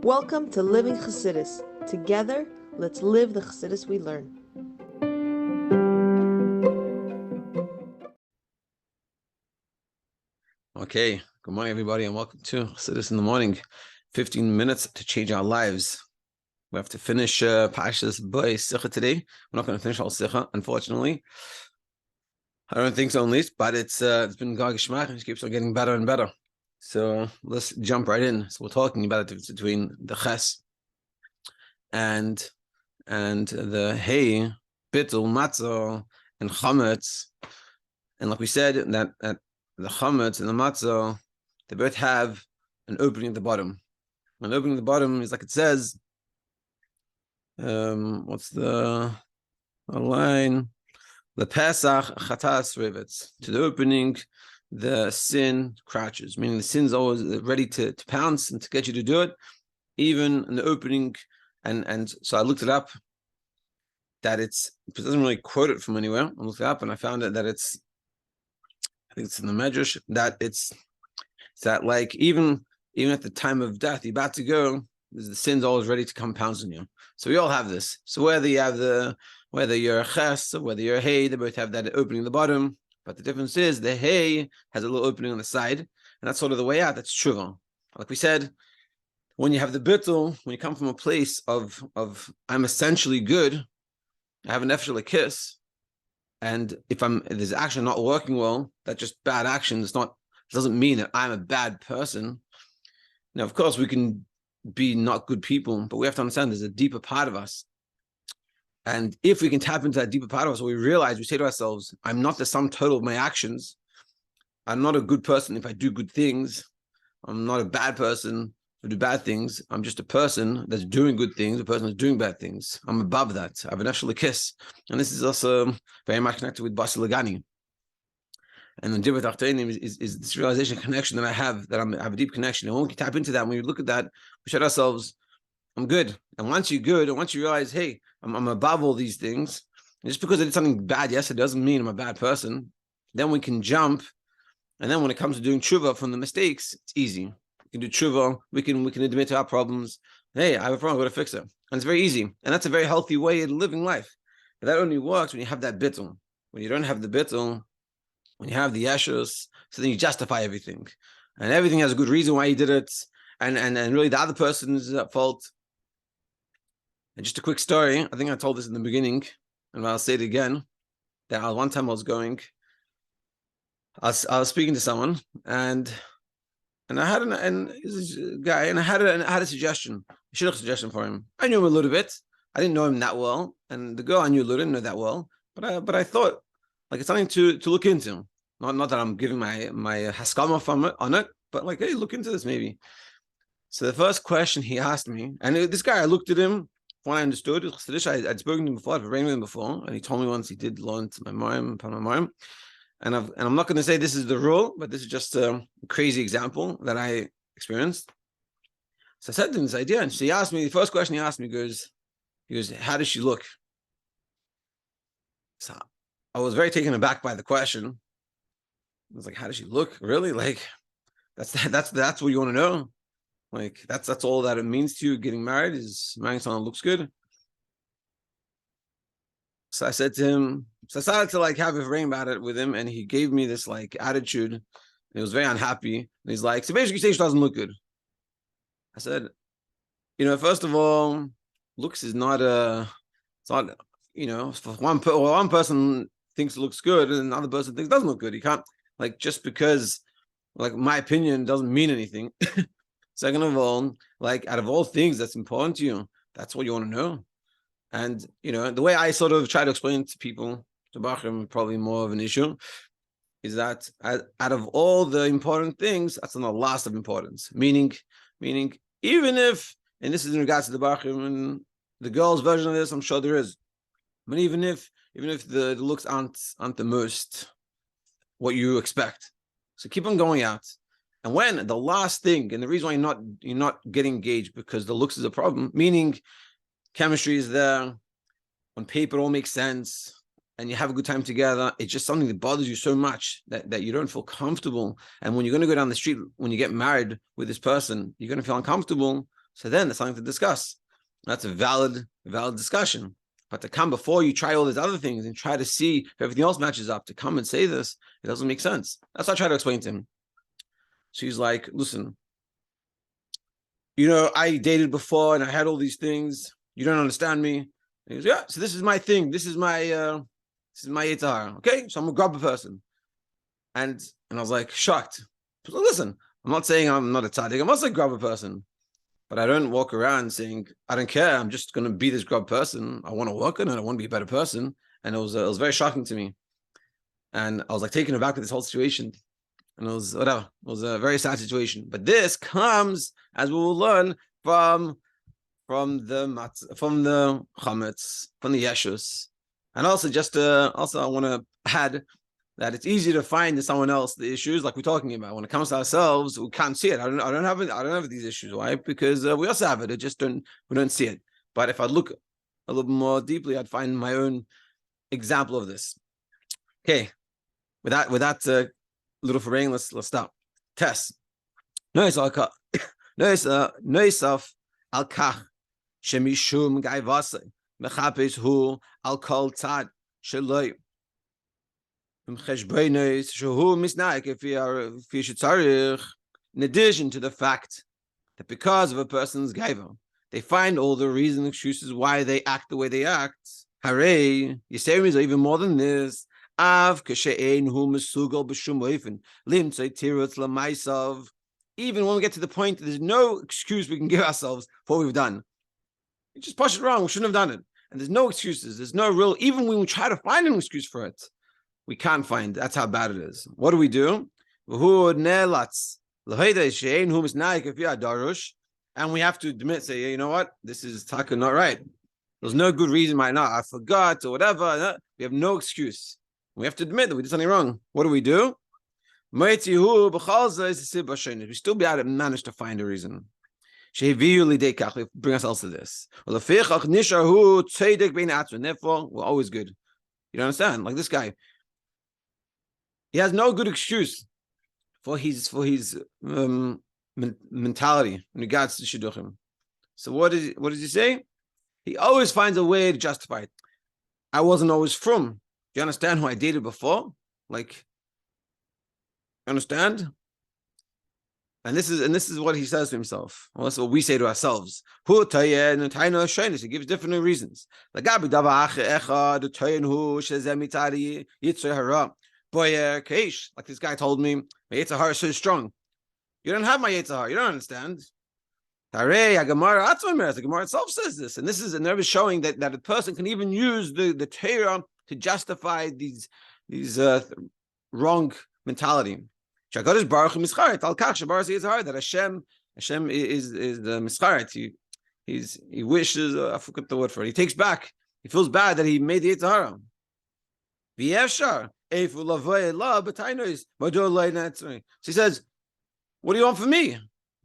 Welcome to Living Chassidus. Together, let's live the Chassidus we learn. Okay, good morning, everybody, and welcome to Chassidus in the Morning. 15 minutes to change our lives. We have to finish Parshas Bo Sicha today. We're not going to finish all Sicha, unfortunately. I don't think so, at least, but it's been Gag Shmach, and it keeps on getting better and better. So let's jump right in. So we're talking about the difference between the Ches and the Hey, Bittul, Matzah, and Chametz. And like we said, that the Chametz and the Matzah, they both have an opening at the bottom. An opening at the bottom is like it says, what's the line? The Pesach Chatas Rivets. To the opening, the sin crouches, meaning the sin's always ready to pounce and to get you to do it, even in the opening. And so I looked it up, that it doesn't really quote it from anywhere. I looked it up and I found it that I think it's in the Medrash, that it's that like even at the time of death, you're about to go, the sin's always ready to come pounce on you. So we all have this. So whether you're a ches, or whether you're a hey, they both have that opening at the bottom. But the difference is the hey has a little opening on the side, and that's sort of the way out. That's tshuva. Like we said, when you have the bittul, when you come from a place of I'm essentially good, I have an nefesh kiss, and if there's action not working well, that's just bad action. It doesn't mean that I'm a bad person. Now, of course, we can be not good people, but we have to understand there's a deeper part of us. And if we can tap into that deeper part of us, we say to ourselves, I'm not the sum total of my actions. I'm not a good person if I do good things. I'm not a bad person if I do bad things. I'm just a person that's doing good things, a person that's doing bad things. I'm above that. I have an nefesh kiss. And this is also very much connected with Basi Lagani. And the Dibbat Achtenim is this realization, connection that I have I have a deep connection. And when we tap into that, when we look at that, we say to ourselves, I'm good. And once you're good, and once you realize, hey, I'm above all these things, just because I did something bad yesterday doesn't mean I'm a bad person. Then we can jump. And then when it comes to doing tshuva from the mistakes, it's easy. We can do tshuva. We can admit to our problems. Hey, I have a problem. I'm going to fix it. And it's very easy. And that's a very healthy way of living life. But that only works when you have that bittul. When you don't have the bittul, when you have the yeshus, so then you justify everything. And everything has a good reason why you did it. And really the other person's at fault. And just a quick story. I think I told this in the beginning, and I'll say it again. That one time I was speaking to someone, and I had a guy, and I had a suggestion, a shidduch suggestion for him. I knew him a little bit. I didn't know him that well, and the girl I knew a little, didn't know that well. But I thought like it's something to look into. Not that I'm giving my haskama on it, but like, hey, look into this maybe. So the first question he asked me, and this guy, I looked at him. When I understood, I'd spoken to him before, I'd arranged with him before, and he told me once he did learn my mom. And I'm not going to say this is the rule, but this is just a crazy example that I experienced. So I said to him this idea, and she asked me, the first question he asked me, he goes, how does she look? So I was very taken aback by the question. I was like, how does she look? Really? Like, that's what you want to know? Like, that's all that it means to you, getting married, is marrying someone that looks good. So I said to him, so I started to like have a ring about it with him, and he gave me this like attitude. And he was very unhappy. And he's like, so basically, you say she doesn't look good. I said, first of all, looks is not it's not, for one person thinks it looks good and another person thinks it doesn't look good. You can't, like, just because, like, my opinion doesn't mean anything. Second of all, like, out of all things that's important to you, that's what you want to know. And, the way I sort of try to explain to people, to Bachrim, probably more of an issue, is that out of all the important things, that's on the last of importance. Meaning, even if, and this is in regards to the Bachrim and the girls' version of this, I'm sure there is, but even if the looks aren't the most what you expect, so keep on going out. And when the last thing, and the reason why you're not getting engaged because the looks is a problem, meaning chemistry is there, on paper it all makes sense, and you have a good time together, it's just something that bothers you so much that you don't feel comfortable. And when you're going to go down the street, when you get married with this person, you're going to feel uncomfortable. So then there's something to discuss. That's a valid discussion. But to come before you try all these other things and try to see if everything else matches up, to come and say this, it doesn't make sense. That's what I try to explain to him. So he's like, listen, I dated before and I had all these things. You don't understand me. And he goes, yeah, so this is my thing. This is my Yitzhar. Okay, so I'm a grubber person. And I was like, shocked. So listen, I'm not saying I'm not a tzaddik. I'm also a grubber person. But I don't walk around saying, I don't care. I'm just going to be this grub person. I want to work on it. I want to be a better person. And it was very shocking to me. And I was like taken aback with this whole situation. And it was whatever. It was a very sad situation. But this comes, as we will learn, from the chametz, from the yeshus. And also I want to add that it's easy to find in someone else the issues like we're talking about. When it comes to ourselves, we can't see it. I don't have these issues. Why? Because we also have it. We don't see it. But if I look a little more deeply, I'd find my own example of this. Okay, with that little foraying, let's stop. Test. Noisaf al kach shemishum gaivase mechapes hu al kol tzad sheloi. In addition to the fact that because of a person's gaiva, they find all the reasons and excuses why they act the way they act. Hooray, Yisraelis are even more than this. Even when we get to the point that there's no excuse we can give ourselves for what we've done. It's just push it wrong. We shouldn't have done it. And there's no excuses. There's no real, even when we try to find an excuse for it, we can't find. That's how bad it is. What do we do? And we have to admit, say, hey, you know what? This is taka not right. There's no good reason why not. I forgot or whatever. We have no excuse. We have to admit that we did something wrong. What do? We still be able to manage to find a reason. Bring ourselves to this. Therefore, we're always good. You don't understand? Like this guy. He has no good excuse for his mentality in regards to shidduchim. So what does he say? He always finds a way to justify it. I wasn't always from. Do you understand who I dated before? Like, understand? And this is what he says to himself. Well, that's what we say to ourselves. He gives different reasons. Like this guy told me, my Yitzhar is so strong. You don't have my Yitzhar. You don't understand. The Gemara itself says this. And this is another showing that a person can even use the Torah to justify these wrong mentality. That Hashem is the mischaret. He wishes, I forgot the word for it. He takes back. He feels bad that he made the Yitzhar. So he says, what do you want from me?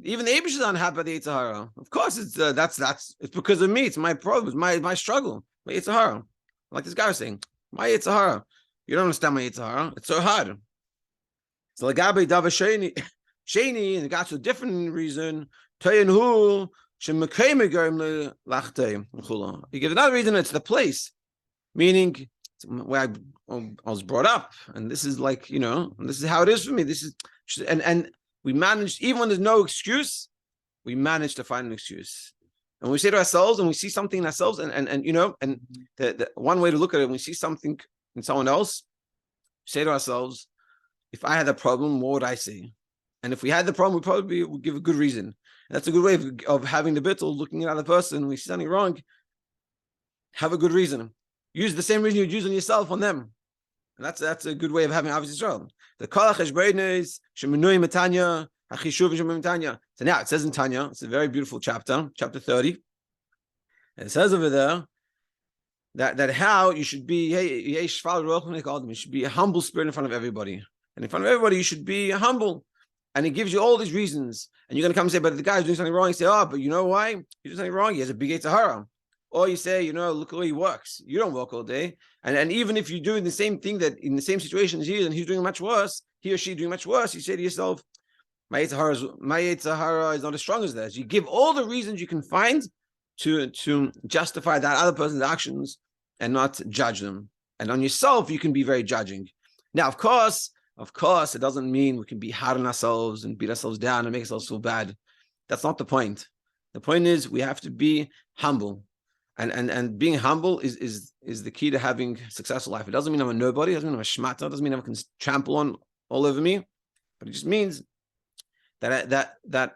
Even the Abish is unhappy at the Yitzhar. Of course, it's because of me. It's my problem. It's my struggle. My Yitzhar. Like this guy was saying, my Yitzhar. You don't understand my Yitzhar. It's so hard. So Lagabe Dava Sheni, and it got to a different reason. He gives another reason. It's the place, meaning where I was brought up, and this is like this is how it is for me. This is and we managed, even when there's no excuse, we managed to find an excuse. And we say to ourselves, and we see something in ourselves, and the one way to look at it, when we see something in someone else, say to ourselves, if I had a problem, what would I say? And if we had the problem, we probably would give a good reason. And that's a good way of having the bittul, looking at another person, when we see something wrong, have a good reason. Use the same reason you'd use on yourself on them. And that's a good way of having obvious Israel. The Kol HaCheshbeinos Shemenui Matanya HaChishuv Shemenui Tanya. So now it says in Tanya, it's a very beautiful chapter 30. And it says over there that how you should be, you should be a humble spirit in front of everybody. And in front of everybody, you should be humble. And he gives you all these reasons. And you're going to come and say, but the guy's doing something wrong. You say, but you know why? He's doing something wrong. He has a big Yitzhar. Or you say, look at where he works. You don't work all day. And even if you're doing the same thing, that in the same situation as he is, and he's doing much worse, he or she doing much worse, you say to yourself, My Yetzer Hara is not as strong as theirs. You give all the reasons you can find to justify that other person's actions and not judge them. And on yourself, you can be very judging. Now, of course, it doesn't mean we can be hard on ourselves and beat ourselves down and make ourselves feel bad. That's not the point. The point is we have to be humble. And being humble is the key to having a successful life. It doesn't mean I'm a nobody. It doesn't mean I'm a schmata. It doesn't mean I can trample on all over me. But it just means that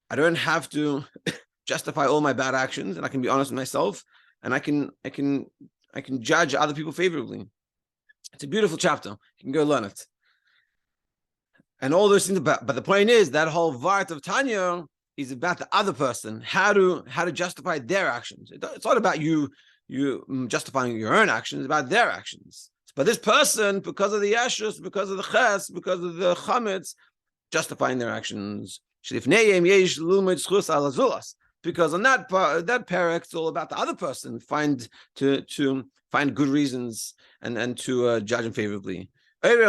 I don't have to justify all my bad actions, and I can be honest with myself, and I can judge other people favorably. It's a beautiful chapter. You can go learn it. And all those things but the point is that whole Vart of Tanya is about the other person, how to justify their actions. It's not about you justifying your own actions, it's about their actions. But this person, because of the Yeshus, because of the Ches, because of the Chametz, justifying their actions. Because on that parak, it's all about the other person, find good reasons and to judge him favorably. And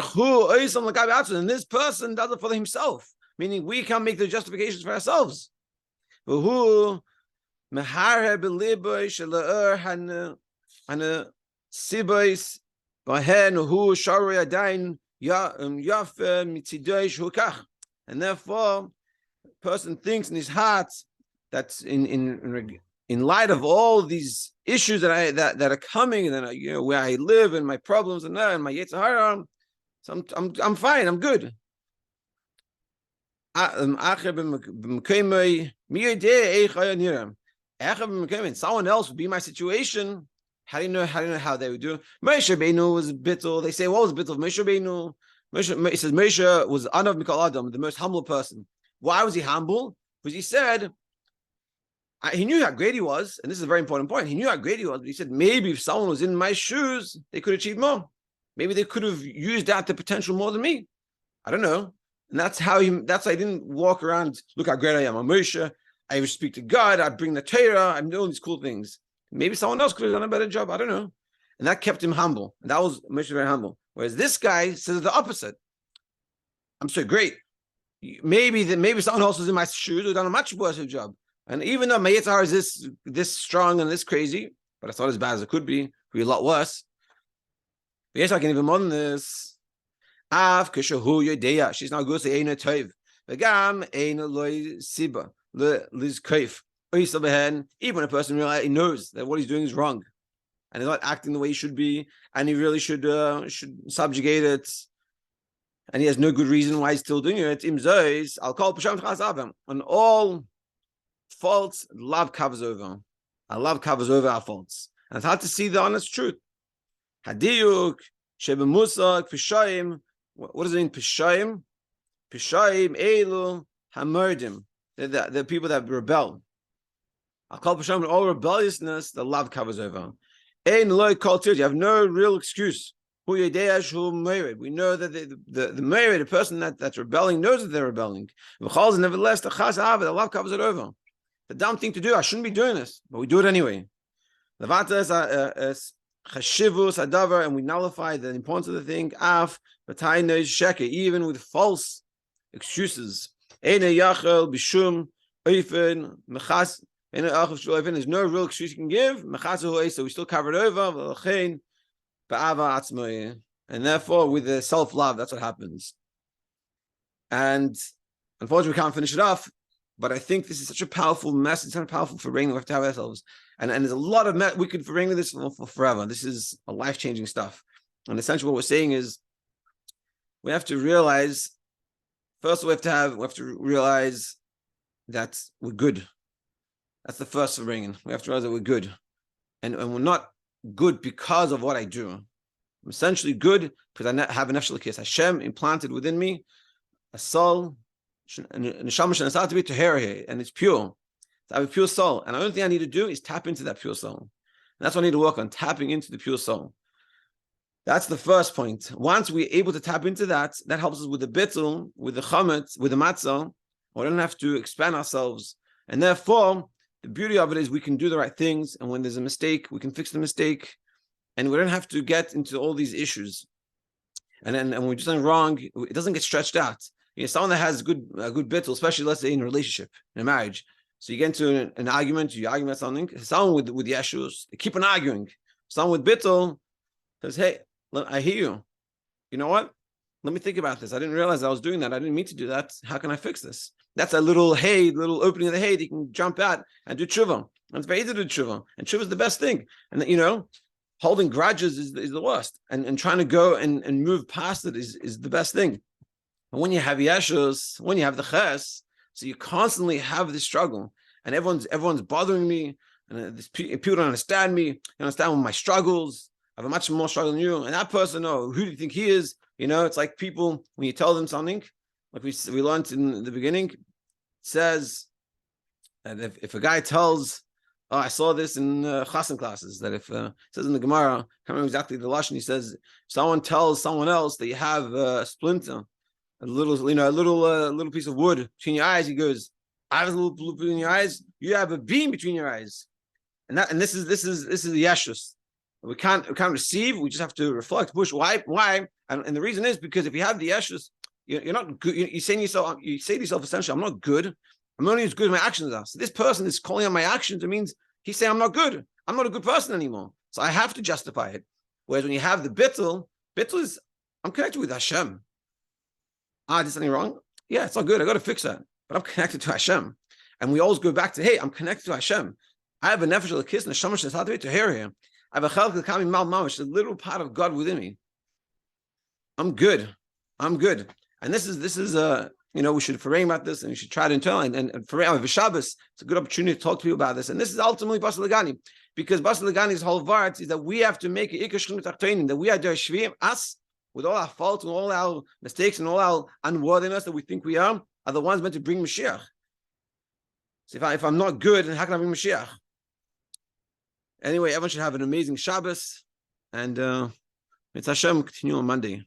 this person does it for himself, meaning we can't make the justifications for ourselves. And therefore, a person thinks in his heart that in light of all these issues that are coming, and then where I live and my problems and my Yetzer Hara, so I'm fine, I'm good. Someone else would be in my situation. How do you know how they would do? Moshe Beinu was bittul. They say, what was bittul of Moshe Beinu? It says Moshe was Anav Mikol Adam, the most humble person. Why was he humble? Because he said, he knew how great he was, and this is a very important point. He knew how great he was, but he said, maybe if someone was in my shoes, they could achieve more. Maybe they could have used out the potential more than me. I don't know. And that's how he didn't walk around, look how great I am. I'm Moshe. I speak to God. I bring the Torah. I'm doing these cool things. Maybe someone else could have done a better job. I don't know. And that kept him humble. And that was Moshe very humble. Whereas this guy says the opposite. I'm so great. Maybe someone else was in my shoes who done a much worse job. And even though my Yetzer Hara is this strong and this crazy, but it's not as bad as it could be a lot worse. But yes, I can even more than this. She's not good to Eina Tov. V'gam Eina Loi Siba Liz Kaif. Even when a person realizes he knows that what he's doing is wrong, and he's not acting the way he should be, and he really should subjugate it, and he has no good reason why he's still doing it. I'll call on all faults. Love covers over. Our love covers over our faults, and it's hard to see the honest truth. Hadiyuk shebemusak pishayim. What does it mean? Pishayim, elu hamerdim. The people that rebel. I'll call pishayim all rebelliousness. The love covers over. Ein loy kol tir. You have no real excuse. Hu yedeyash hu merid. We know that the merid, the person that's rebelling, knows that they're rebelling. Nevertheless, the chas ava, the love covers it over. The dumb thing to do. I shouldn't be doing this, but we do it anyway. Levata is chashivus adavar, and we nullify the importance of the thing. Af b'tayna sheker, even with false excuses. Eina yachel b'shum oifen mechas. There's no real excuse you can give. So we still cover it over. And therefore, with the self-love, that's what happens. And unfortunately, we can't finish it off. But I think this is such a powerful message, such a powerful farang we have to have ourselves. And there's a lot of we could farang this for forever. This is a life-changing stuff. And essentially, what we're saying is we have to realize. First, we have to realize that we're good. That's the first farang. We have to realize that we're good, and we're not good because of what I do. I'm essentially good because I have an nefesh l'kis. Hashem implanted within me a soul, and neshama to be tahir, and it's pure. I have a pure soul, and the only thing I need to do is tap into that pure soul. And that's what I need to work on, tapping into the pure soul. That's the first point. Once we're able to tap into that, that helps us with the bittul, with the chametz, with the matzah. We don't have to expand ourselves, and therefore the beauty of it is we can do the right things, and when there's a mistake, we can fix the mistake, and we don't have to get into all these issues. And when we do something wrong, it doesn't get stretched out. someone that has a good bittul, especially let's say in a relationship, in a marriage. So you get into an argument, you argue about something. Someone with yeshus, they keep on arguing. Someone with bittul says, "Hey, I hear you. You know what? Let me think about this. I didn't realize I was doing that. I didn't mean to do that. How can I fix this?" That's a little opening of the hay. You can jump out and do tshuva. And it's very easy to do tshuva. And tshuva is the best thing. And holding grudges is the worst. And trying to go and move past it is the best thing. And when you have yeshus, when you have the ches, so you constantly have this struggle. And everyone's bothering me. And people don't understand me. They don't understand my struggles. I have a much more struggle than you. And that person, who do you think he is? It's like people, when you tell them something, like we learned in the beginning, it says that if a guy tells, I saw this in chassan classes, that if it says in the Gemara, I can't remember exactly the lashon, he says, if someone tells someone else that you have a splinter, a little piece of wood between your eyes, he goes, I have a little blue in your eyes, you have a beam between your eyes. And this is the yeshus. We can't receive. We just have to reflect. Push. Why? And the reason is because if you have the yeshus, you're not good. You say to yourself, essentially, I'm not good. I'm only as good as my actions are. So this person is calling on my actions. It means he's saying I'm not good. I'm not a good person anymore. So I have to justify it. Whereas when you have the bittul is I'm connected with Hashem. I did something wrong. Yeah, it's not good. I got to fix that. But I'm connected to Hashem. And we always go back to, hey, I'm connected to Hashem. I have a nefesh of the kiss and a shamash to hear here. I have a chalk that coming mal mamish, a little part of God within me. I'm good. And this is we should forayim about this, and we should try to internalize. And for Shabbos, it's a good opportunity to talk to people about this. And this is ultimately Basar Lagani, because Basar Lagani's whole vart is that we have to make it that we are der shvim, us, with all our faults and all our mistakes and all our unworthiness that we think we are the ones meant to bring Mashiach. So if I'm not good, then how can I bring Mashiach? Anyway, everyone should have an amazing Shabbos, and it's Hashem continue on Monday.